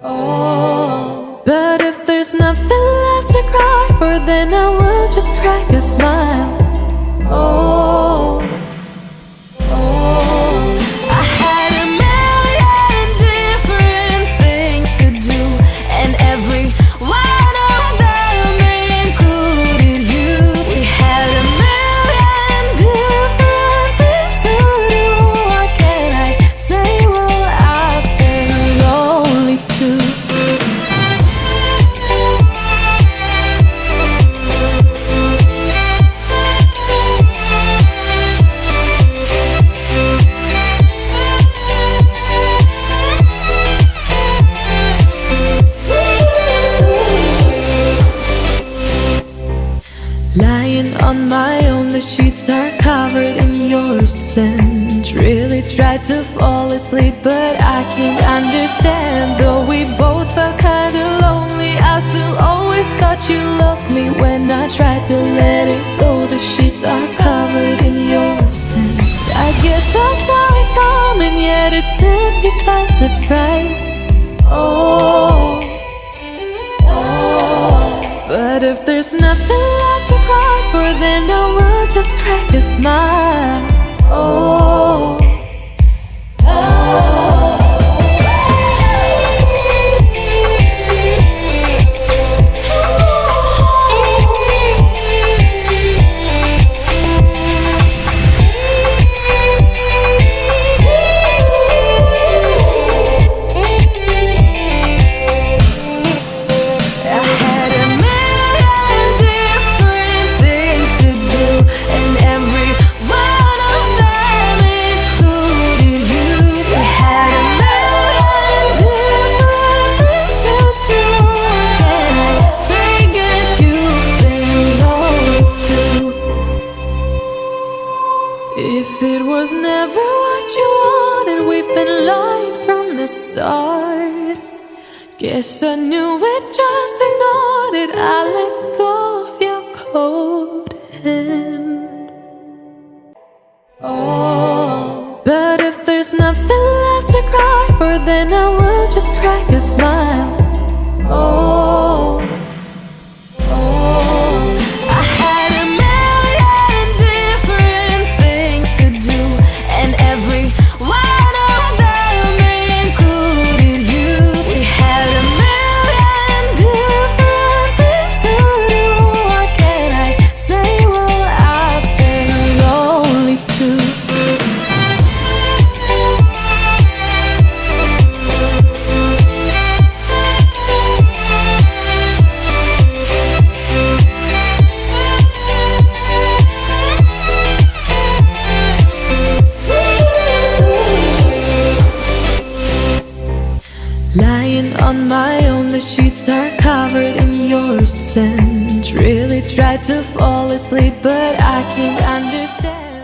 Oh, but if there's nothing left to cry for, then I will just crack a smile. Oh, oh, I had a million different things to do, and every one of them included you. We had a million different things to do. What can I say? Well, I've been lonely too. Lying on my own, the sheets are covered in your scent. Really tried to fall asleep, but I can't understand. Though we both felt kinda lonely, I still always thought you loved me. When I tried to let it go, the sheets are covered in your scent. I guess I saw it coming, yet it took me by surprise. Oh, oh, but if there's nothing left to cry for, then I will just crack a smile. Oh, oh. If it was never what you wanted, we've been lying from the start. Guess I knew it, just ignored it. I let go of your cold hand. Oh, but if there's nothing left to cry for, then I will just crack a smile. Oh, oh, I had a million different things to do, and every one of them included you. We had a million different things to do. What can I say? Well, I've been lonely too. Lying on my own, the sheets are covered in your scent. Really tried to fall asleep, but I can't understand.